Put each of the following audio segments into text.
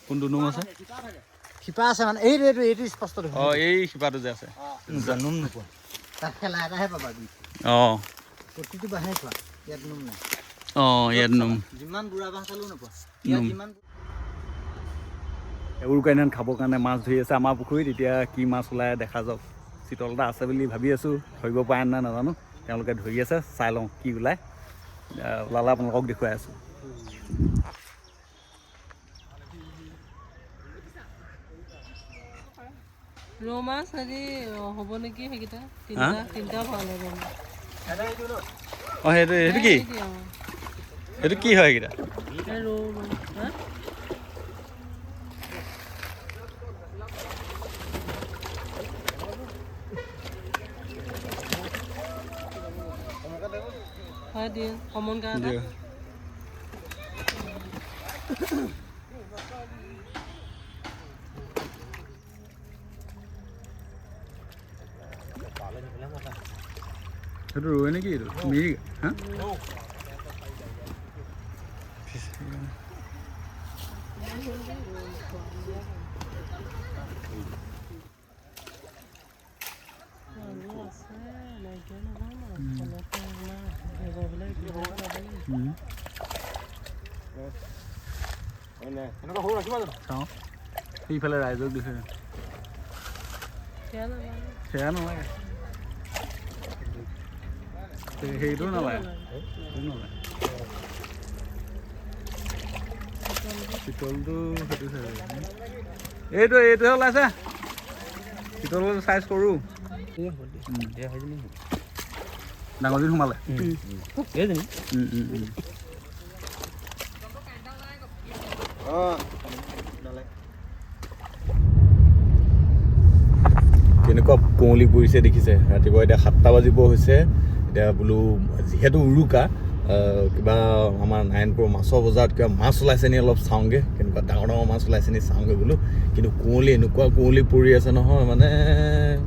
কোনটো নোম আছে শিপা আছে মানে এইটো স্পষ্ট এই শিপাটো যে আছে নোম নোপোৱা তাত খেলা এটাহে পাবা প্ৰতিটো বাঁহে খোৱা ইয়াত নোম নাই ইয়াত নোম যিমান বুঢ়া বাঁহ চালেও নোপোৱা ইয়াত যিমান এইবোৰ কাৰণে খাবৰ কাৰণে মাছ ধৰি আছে আমাৰ পুখুৰীত এতিয়া কি মাছ ওলাই দেখা যাওক চিতল এটা আছে বুলি ভাবি আছোঁ ধৰিব পাৰে নাই নাজানো তেওঁলোকে ধৰি আছে চাই লওঁ কি ওলায় ওলালে আপোনালোকক দেখুৱাই আছোঁ ৰৌ মাছ হেৰি হ'ব নেকি সেইকেইটা তিনিটা ভাল হ'ব সেইটো কি সেইটো কি হয় এইকেইটা ৰৌ মাছ হয় দিয়ে কমন কাৰণে সেইটো ৰৈ নেকি এইটো মিৰি হা চাওঁ সেইফালে ৰাইজক দিছে সেয়া নালাগে সেইটো নালাগে চিতলটো সেইটো এইটোহে ওলাইছে চিতল চাইজ কৰোঁ ডাঙৰ দিন সোমালে কেনেকুৱা কুঁৱলী পৰিছে দেখিছে ৰাতিপুৱা এতিয়া 7টা বাজিব হৈছে এতিয়া বোলো যিহেতু উৰুকা কিবা আমাৰ নাৰায়ণপুৰ মাছৰ বজাৰত কিবা মাছ ওলাইছে নি অলপ চাওঁগৈ কেনেকুৱা ডাঙৰ ডাঙৰ মাছ ওলাইছে নি চাওঁগৈ বোলো কিন্তু কুঁৱলী এনেকুৱা কুঁৱলী পৰি আছে নহয় মানে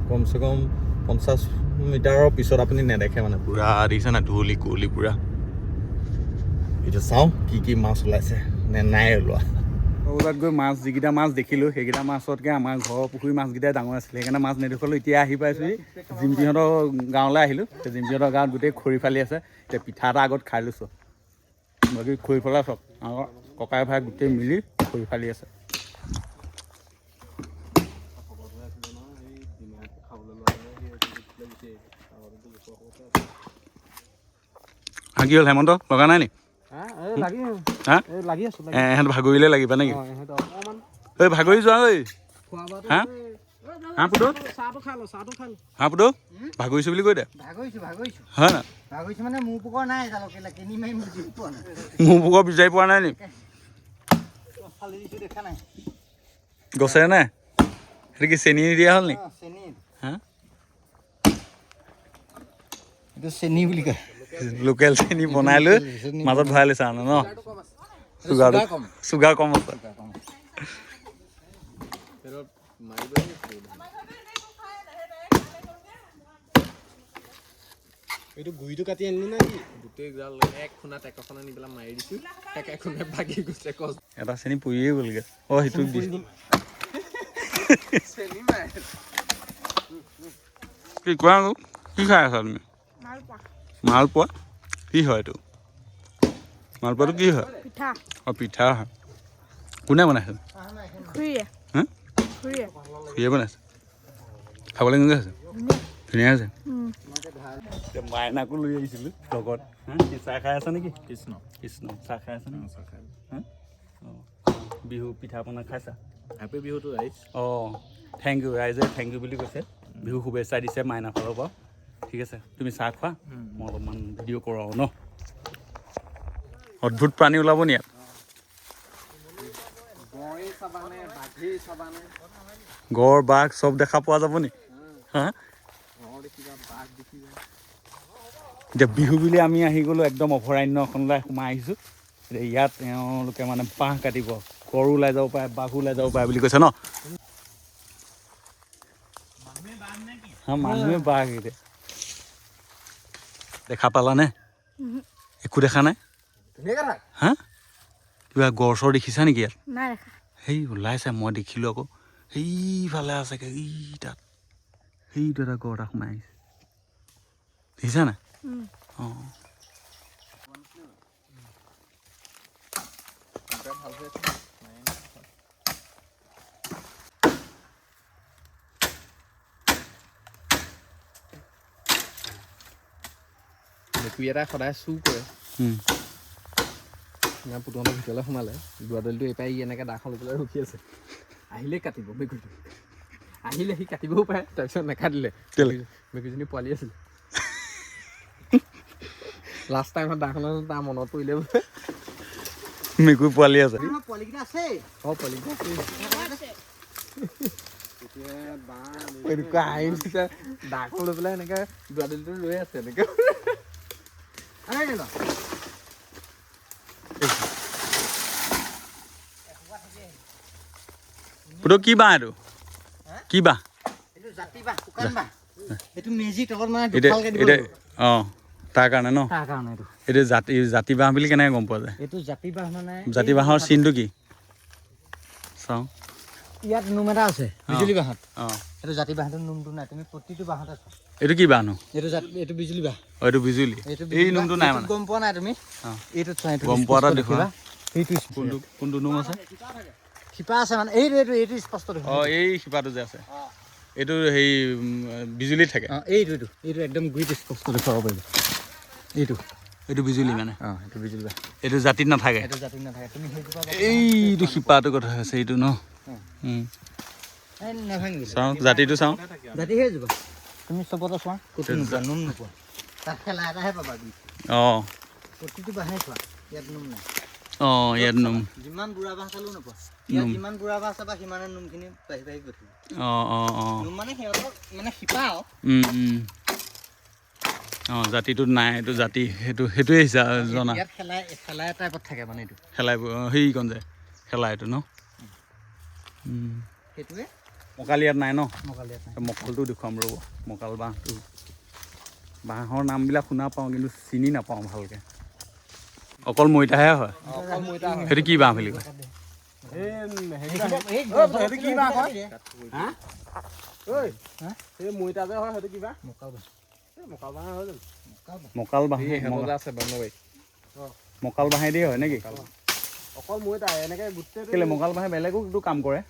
কমচে কম 50 মিটাৰৰ পিছত আপুনি নেদেখে মানে পুৰা দেখিছে না ধুৱলী কুঁৱলী পুৰা এতিয়া চাওঁ কি মাছ ওলাইছে নে নাই ওলোৱা তাত গৈ মাছ যিকেইটা মাছ দেখিলোঁ সেইকেইটা মাছতকৈ আমাৰ ঘৰৰ পুখুৰী মাছকেইটাই ডাঙৰ আছিলে সেইকাৰণে মাছ নেদেখলোঁ এতিয়া আহি পাইছোঁহি জিম্পিহঁতৰ গাঁৱলৈ আহিলোঁ এতিয়া জিম্পিহঁতৰ গাঁৱত গোটেই খৰি ফালি আছে এতিয়া পিঠা এটা আগত খাই লৈছোঁ বাকী খৰি ফলা চব আমাৰ ককাই ভাই গোটেই মিলি খৰি ফালি আছে কি হ'ল হেমন্ত লগা নাই নি এহেঁত ভাগৰিলে লাগিবা নেকি ঐ ভাগৰি যোৱা ঐ পুতৌ ভাগৰিছোঁ বুলি কৈ দে হয় না মোৰ পোকৰ বিচাৰি পোৱা নাই নি গছে নে সেইটো কি চেনি দিয়া হ'ল নি চেনি বুলি কয় লোকেল চেনি বনাই লৈ মাজত ভৰাই লৈছা ন চুগাৰ কম আছে এইটো গুৰিটো কাটি আনিলো নে কি গোটেই জাল এক খুনাত একখনা নি পেলাই মাৰি দিছো একেখনে ভাগি গৈছে কষ্ট এটা চেনি পৰিয়ে গ'লগৈ সেইটোক দি কি কোৱা আকৌ কি খাই আছা তুমি মালপোৱা কি হয় এইটো মালপোৱাটো কি হয় পিঠা হয় কোনে বনাইছে খুৰীয়ে বনাইছে খাবলৈ কেনেকৈ আছে ধুনীয়া আছে মাইনাকো লৈ আহিছিলোঁ লগত চাহ খাই আছা নেকি কৃষ্ণ চাহ খাই আছা নেকি বিহু পিঠা পনা খাইছা হেপী বিহুটো ৰাইজ থেংক ইউ ৰাইজে থেংক ইউ বুলি কৈছে বিহু শুভেচ্ছা দিছে মাইনা ফালৰ পৰা ঠিক আছে তুমি চাহ খোৱা মই অলপমান ভিডিঅ' কৰাওঁ ন অদ্ভুত প্ৰাণী ওলাব নি ইয়াত গড় বাঘ চব দেখা পোৱা যাব নি এতিয়া বিহু বুলি আমি আহি গ'লোঁ একদম অভয়াৰণ্যখনলৈ সোমাই আহিছোঁ এতিয়া ইয়াত তেওঁলোকে মানে বাঁহ কাটিব গড় ওলাই যাব পাৰে বাঘ ওলাই যাব পাৰে বুলি কৈছে ন মানুহে বাঘ এতিয়া দেখা পালানে একো দেখা নাই কিবা গড় চৰ দেখিছা নেকি ইয়াত সেই ওলাইছে মই দেখিলোঁ আকৌ সেইফালে আছে এই তাত সেইটো এটা গড় এটা সোমাই আহিছে দেখিছা নাই অঁ মেকুৰী এটা সদায় চুৰ কৰে পুতনৰ ভিতৰলৈ সোমালে দুৱাদলিটো এপাই ই এনেকৈ দাখন লৈ পেলাই ৰখি আছে আহিলে কাটিব মেকুৰীটো আহিলে সি কাটিবও পাৰে তাৰপিছত নেকাটিলে মেকুৰীজনী পোৱালি আছিলে লাষ্ট টাইমত দাখনত তাৰ মনত পৰিলে বোলে মেকুৰী পোৱালি আছে পোৱালিকেইটা আছে অঁ পোৱালিকেইটা দাখন লৈ পেলাই এনেকৈ দুৱাদলিটো ৰৈ আছে এনেকৈ পুতৌ কি বাঁহ এইটো কি বাঁহ এইটো জাতি বাঁহ শুকান বাঁহ এইটো মেজি তলত মানে এতিয়া দুফালকে দিব এতিয়া লাগিব অঁ তাৰ কাৰণে ন তাৰ কাৰণে এইটো এইটো জাতি বাঁহ বুলি কেনেকৈ গম পোৱা যায় এইটো জাতি বাঁহ মানে জাতি বাঁহৰ চিনটো কি চাওঁ ইয়াত নোম এটা আছে বিজুলী বাঁহত অঁ এইটো জাতি বাঁহটোৰ নোমটো নাই তুমি প্ৰতিটো বাঁহতে চোৱা এইটো কি বাঁহনো এইটো বিজুলী বাঁহ অঁ এইটো বিজুলী এই নোমটো নাই মানে গম পোৱা নাই তুমি অঁ এইটোত চোৱা এইটো গম পোৱা এটা দেখুৱা এইটো কোনটো কোনটো নোম আছে শিপা আছে মানে এইটো স্পষ্ট দেখোন অঁ এই শিপাটো যে আছে এইটো হেৰি বিজুলীত থাকে অঁ এইটো একদম গুৰিত স্পষ্ট দেখুৱাব পাৰিব এইটো বিজুলী মানে অঁ এইটো বিজুলী বাঁহ এইটো জাতিত নাথাকে এইটো জাতি নাথাকে তুমি সেইজোপা এইটো শিপাটো কথা আছে এইটো ন নাভাঙিলে চাওঁ জাতিটো চাওঁ জাতি সেইজোপা তুমি চবতে চোৱা ক'তো নোপোৱা নোম নোপোৱা তাত খেলা এটাহে পাবা দুই অঁ প্ৰতিটো বাঁহে চোৱা ইয়াত নোম নাই অঁ ইয়াত নোম যিমান বুঢ়া বাঁহ চালেও নোপোৱা ইয়াত যিমান বুঢ়া বাঁহ চাবা সিমানে নোমখিনি বাঢ়ি বাঢ়ি গৈ থাকিব অঁ অঁ অঁ নোম মানে সিহঁতৰ মানে শিপা আৰু অঁ জাতিটোত নাই এইটো জাতি সেইটোৱে জনা ইয়াত খেলাই টাইপত থাকে মানে এইটো খেলাইবোৰ সেইকণ যে খেলাইটো ন সেইটোৱে মকাল ইয়াত নাই ন মকাল ইয়াত নাই মকালটো দেখুৱাম ৰ'ব মকাল বাঁহটো বাঁহৰ নামবিলাক শুনা পাওঁ কিন্তু চিনি নাপাওঁ ভালকৈ অকল মৈতাহে হয় সেইটো কি বাঁহ বুলি কয় মকাল বাঁহ মকাল বাঁহেদি হয় নেকি অকল মৈতা এনেকৈ গোটেই কেলে মকাল বাঁহে বেলেগোতো কাম কৰে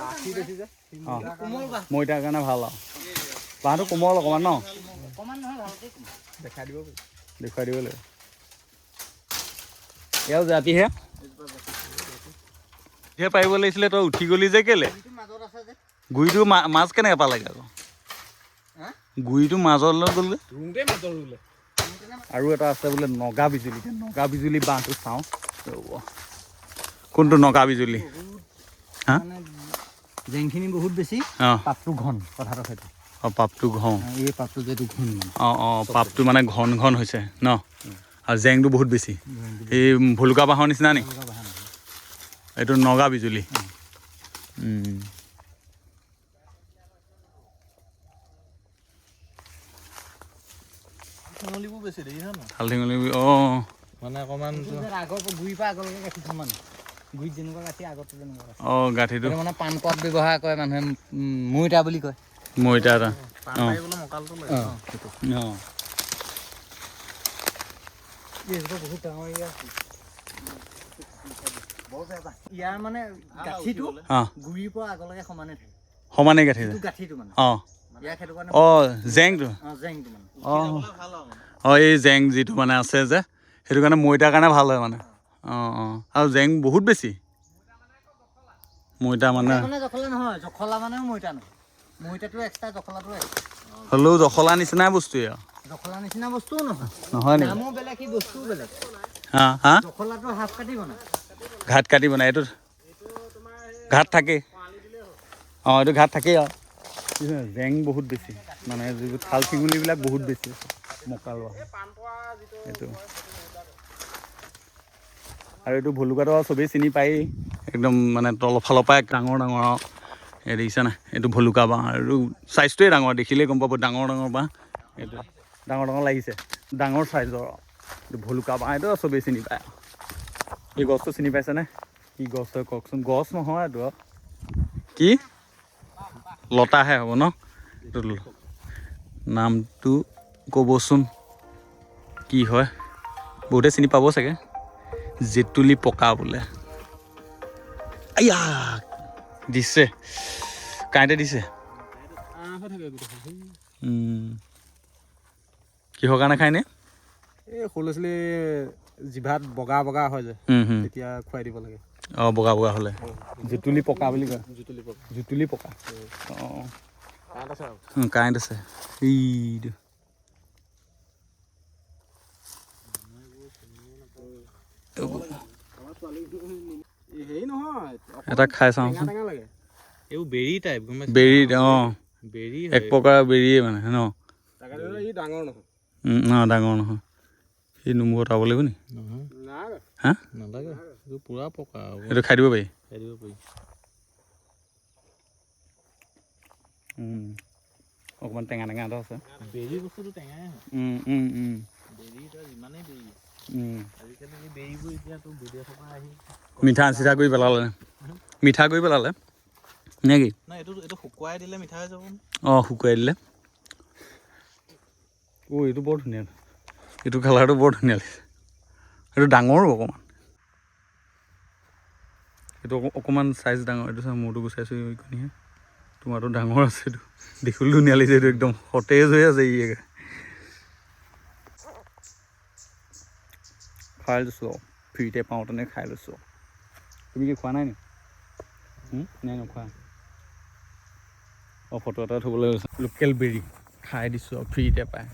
আশী বেছি যে অঁ মৈতাৰ কাৰণে ভাল আৰু বাঁহটো কোমল অকণমান ন অকণমান নহয় ভালকৈ দেখাই দিব দেখুৱাই দিব লাগিব ইয়াৰ জাতিহে এতিয়া পাৰিব লাগিছিলে তই উঠি গলি যে কেলে মাজত আছে যে গুৰিটো মাছ কেনেকৈ পালেগৈ আকৌ গুৰিটো মাজলৈ গ'লগৈ ৰুওঁতে মাত্ৰ ৰুলে আৰু এটা আছে বোলে নগা বিজুলী বাঁহটো চাওঁ ৰ'ব কোনটো নগা বিজুলী হা জেংখিনি বহুত বেছি অঁ পাতটো ঘন কথাটো সেইটো অঁ পাপটো ঘন এই পাতটো যিটো ঘন অঁ অঁ পাপটো মানে ঘন হৈছে ন আৰু জেংটো বহুত বেছি এই ভুলুকা বাঁহৰ নিচিনা নি এইটো নগা বিজুলী শিঙলিবোৰ বেছি দেখিছা ন হাল শিঙলি অঁ মানে অকণমান আগৰ গুৰিৰ পৰা আগলৈকে গাঁঠি সমান গুৰিত যেনেকুৱা গাঁঠি আগত তেনেকুৱা গাঁঠি অঁ গাঁঠিটো মানে পাণ পথ ব্যৱহাৰ কৰে মানুহে মৈতা বুলি কয় মৈতা এটা পাণ পাৰিবলৈ মকালটো লাগে ন সেইটো অঁ বহুত ডাঙৰ ইয়াৰ মানে গাঁঠিটো অঁ গুৰিৰ পৰা আগলৈকে সমানে থাকে সমানে গাঁঠি যায় গাঁঠিটো মানে অঁ ইয়াৰ সেইটো কাৰণে অঁ জেংটো জেংটো মানে অঁ অঁ এই জেং যিটো মানে আছে যে সেইটো কাৰণে মৈতাৰ কাৰণে ভাল হয় মানে অঁ অঁ আৰু জেং বহুত বেছি মৈতা মানে জখলা নহয় জখলা মানেও মৈতা নহয় মৈতাটো এক্সট্ৰা জখলাটো হ'লেও জখলা নিচিনাই বস্তুৱেই আৰু জখলা নিচিনা বস্তুও নহয় নহয় নেকি নামো বেলেগ সি বস্তুও বেলেগ হা হা জখলাটো হাফ কাটি বনায় ঘাট কাটি বনাই এইটো ঘাট থাকেই অঁ এইটো ঘাট থাকেই আৰু জেং বহুত বেছি মানে যিবোৰ থাল চিঙুলিবিলাক বহুত বেছি আছে মকাল বাঁহ এইটো আৰু এইটো ভুলুকাটো আৰু চবেই চিনি পায়েই একদম মানে তলফালৰ পৰা ডাঙৰ আৰু এই দেখিছা নাই এইটো ভুলুকা বাঁহ আৰু চাইজটোৱে ডাঙৰ দেখিলেই গম পাব ডাঙৰ বাঁহ এইটো ডাঙৰ লাগিছে ডাঙৰ চাইজৰ এইটো ভুলুকা বাঁহ এইটো চবেই চিনি পায় এই গছটো চিনি পাইছেনে কি গছ হয় কওকচোন। গছ নহয় এইটো কি লতাহে হ'ব ন? এইটো নামটো ক'বচোন কি হয়, বহুতে চিনি পাব চাগে। জেতুলি পকা বোলে। আইয়া দিছে কাঁইতে দিছে। কিহৰ কাৰণে খায়নে? এই সৰু ল'ৰা ছোৱালী জিভাত বগা বগা হয় যে, তেতিয়া খুৱাই দিব লাগে। অঁ বগা বগা হ'লে জেতুলি পকা বুলি কয়। জুতুলি পকা। জুতুলি পকা। অঁ কাৰেণ্ট আছে আৰু। কাৰেণ্ট আছে। এইটো হেৰি নহয়, এটা খাই চাওঁচোন। টেঙা লাগে। এইবোৰ বেৰী টাইপ গম পাইছা? বেৰী অঁ বেৰী এক প্ৰকাৰৰ বেৰীয়ে মানে ন? তাকে ই ডাঙৰ নহয়। ডাঙৰ নহয়। সি নোমবোৰ অঁতাব লাগিব নি? নাই হা নালাগে, এইটো পূৰা পকা এইটো খাই দিব পাৰি? খাই দিব পাৰি। অকণমান টেঙা টেঙা এটা আছে। বেৰী বস্তুটো টেঙাই হয়। বেৰী তই যিমানেই বেৰী আজিকালি এই বেৰীবোৰ এতিয়া তোৰ বিদেশৰ পৰা আহি মিঠা চিঠা কৰি পেলালে, মিঠা কৰি পেলালে নে কি? নাই এইটো শুকুৱাই দিলে মিঠা হৈ যাব। অঁ শুকুৱাই দিলে। এইটো বৰ ধুনীয়া, এইটো কালাৰটো বৰ ধুনীয়া লাগিছে। এইটো ডাঙৰো অকণমান, এইটো অকণমান চাইজ ডাঙৰ। এইটো চা মূৰটো গুচাইছোঁ এইখিনিহে, তোমাৰটো ডাঙৰ আছে। এইটো দেখিবলৈ ধুনীয়া লাগিছে। এইটো একদম সতেজ হৈ আছে। খাই লৈছোঁ আৰু ফ্ৰীতে পাওঁতেনে খাই লৈছোঁ। তুমি কি খোৱা নাই নি? নাই নোখোৱা? অঁ ফটো এটা থ'বলৈ লৈছোঁ। লোকেল বেৰী খাই দিছোঁ আৰু ফ্ৰীতে পায়।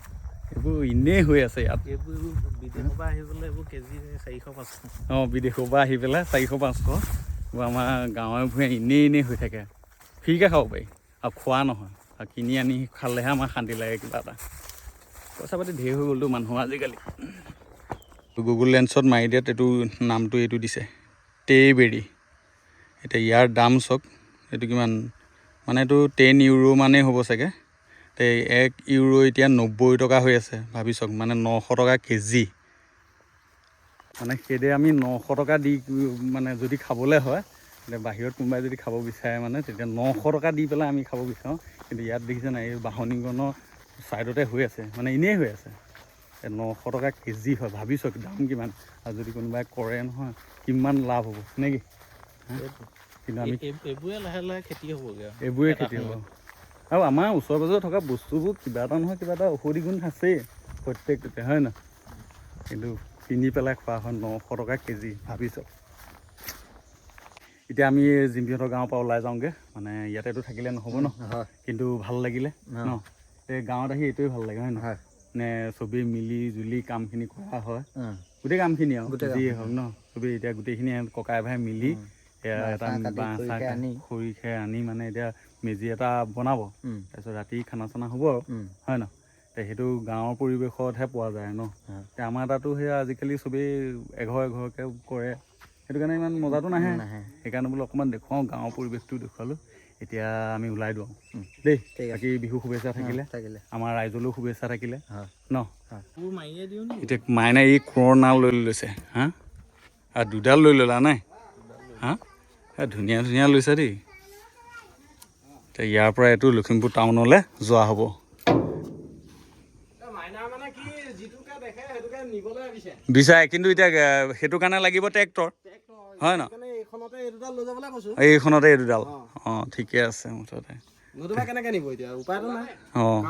এইবোৰ এনেই হৈ আছে ইয়াত। এইবোৰ বিদেশৰ পৰা আহি পেলাই এইবোৰ কেজি 400-500। অঁ বিদেশৰ পৰা আহি পেলাই 400-500। এইবোৰ আমাৰ গাঁৱে ভূঞে এনেই হৈ থাকে। ফ্ৰীকৈ খাব পাৰি আৰু খোৱা নহয়। আৰু কিনি আনি খালেহে আমাৰ শান্তি লাগে কিবা এটা। পইচা পাতি ধেৰ হৈ গ'লতো মানুহৰ আজিকালি। গুগল লেন্সত মাৰি দিয়াত এইটো নামটো এইটো দিছে, টেবেৰী। এতিয়া ইয়াৰ দাম চাওক, এইটো কিমান মানে এইটো 10 ইউৰো মানেই হ'ব চাগে। 1 ইউৰো এতিয়া 90 টকা হৈ আছে। ভাবি চাওক, মানে 900 টকা কেজি। মানে সেইদৰে আমি 900 টকা দি মানে যদি খাবলৈ হয়, এতিয়া বাহিৰত কোনোবাই যদি খাব বিচাৰে মানে তেতিয়া 900 টকা দি পেলাই আমি খাব বিচাৰোঁ। কিন্তু ইয়াত দেখিছে নাই, এই বাঢ়নীখনৰ ছাইডতে হৈ আছে, মানে এনেই হৈ আছে। 900 টকা কেজি হয়। ভাবি চাওক দাম কিমান। আৰু যদি কোনোবাই কৰে নহয় কিমান লাভ হ'ব নে কি? কিন্তু আমি এইবোৰে লাহে লাহে খেতি হ'বগৈ। এইবোৰে খেতি হ'ব। আৰু আমাৰ ওচৰে পাঁজৰে থকা বস্তুবোৰ কিবা এটা নহয় কিবা এটা ঔষধি গুণ আছেই প্ৰত্যেকটোতে, হয় নহয়? কিন্তু কিনি পেলাই খোৱা হয় 900 টকা কেজি। ভাবি চাওক। এতিয়া আমি জিম্পিহঁতৰ গাঁৱৰ পৰা ওলাই যাওঁগৈ। মানে ইয়াতেতো থাকিলে নহ'ব ন, কিন্তু ভাল লাগিলে ন? এই গাঁৱত আহি এইটোৱে ভাল লাগে, হয় নহয়? নে চবেই মিলি জুলি কামখিনি কৰা হয়। গোটেই কামখিনি আৰু যিয়ে হওক ন, চবেই এতিয়া গোটেইখিনি ককাই ভাই মিলি এটা বাঁহ চাহ খৰি খেৰ আনি মানে এতিয়া মেজি এটা বনাব। তাৰপিছত ৰাতি খানা চানা হ'ব আৰু, হয় নহয়? সেইটো গাঁৱৰ পৰিৱেশতহে পোৱা যায় ন। এতিয়া আমাৰ তাতো সেয়া আজিকালি চবেই এঘৰকৈ কৰে। সেইটো কাৰণে ইমান মজাটো নাহে। সেইকাৰণে বোলো অকণমান দেখুৱাওঁ, গাঁৱৰ পৰিৱেশটো দেখুৱালোঁ। এতিয়া আমি ওলাই দিওঁ দেই। বাকী বিহু শুভেচ্ছা থাকিলে, আমাৰ ৰাইজলৈও শুভেচ্ছা থাকিলে ন। এতিয়া মাইনা এই কোঁৱৰ নাও লৈ লৈছে। হা আৰু দুডাল লৈ ল'লা নাই? হা ধুনীয়া ধুনীয়া লৈছা দেই। এতিয়া ইয়াৰ পৰা এইটো লখিমপুৰ টাউনলৈ যোৱা হ'ব। বিচাৰে, কিন্তু এতিয়া সেইটো কাৰণে লাগিব ট্ৰেক্টৰ, হয় ন? এইখনতে এই দুডাল। অঁ ঠিকে আছে মুঠতে। অঁ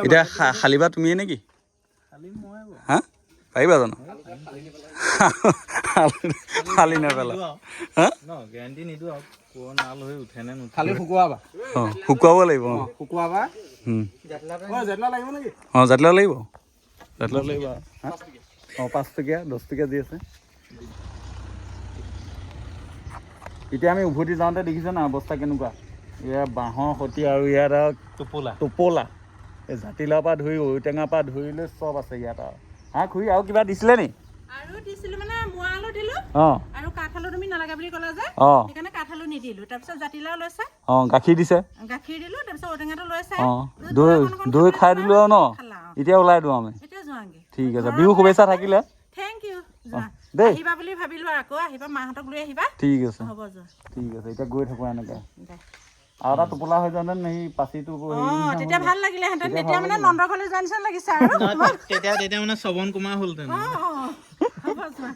এতিয়া খালিবা তুমিয়ে নেকি? হা পাৰিবা জানো? খালি নেপেলা। হা গেৰাণ্টি নিদিওঁ আৰু পুৰণা নাল হৈ উঠে নে নুঠে। খালি শুকুৱাবা। অঁ শুকুৱাব লাগিব। অঁ শুকুৱাবা। জাতিলাও লাগিব নেকি? অঁ জাতিলাও লাগিব। জাতিলাও লাগিব। অঁ 5 টকীয়া 10 টকীয়া যি আছে। এতিয়া আমি উভতি যাওঁতে দেখিছে না অৱস্থা কেনেকুৱা? ইয়াৰ বাঁহৰ সতি আৰু ইয়াত আৰু টোপোলা। এই জাতিলাওৰ পৰা ধৰি ঔটেঙাৰ পৰা ধৰি লৈ চব আছে ইয়াত আৰু। হা খুৰী আৰু কিবা দিছিলে নি? আৰু দিছিলোঁ মানে মোৱা আলু দিলোঁ। অঁ আৰু কাঠআলু তুমি নালাগে বুলি ক'লা যে, অঁ সেইকাৰণে কাঠআলু নিদিলোঁ। তাৰপিছত জাতিলাও লৈছে, অঁ গাখীৰ দিছে। গাখীৰ দিলোঁ। তাৰপিছত ঔটেঙাটো লৈছে। অঁ দৈ খাই দিলোঁ আৰু ন। এতিয়া ওলাই দিওঁ আমি। এতিয়া যোৱাংগে। ঠিক আছে, বিহু শুভেচ্ছা থাকিলে। Thank you. যোৱা। দেই আহিবা বুলি ভাবিলো আকৌ আহিবা মাহঁতক লৈ আহিবা ঠিক আছে হ'ব যোৱা ঠিক আছে এতিয়া গৈ থাকো এনেকে দে। আৰু এটা টোপোলা হৈ যাওঁতেন সেই পাচিটো তেতিয়া ভাল লাগিলেহেঁতেন তেতিয়া মানে নন্দ ঘৰলৈ যোৱা নিচিনা লাগিছে আৰু তেতিয়া মানে শ্ৰৱণ কুমাৰ হ'লহেঁতেন হ'ব যোৱা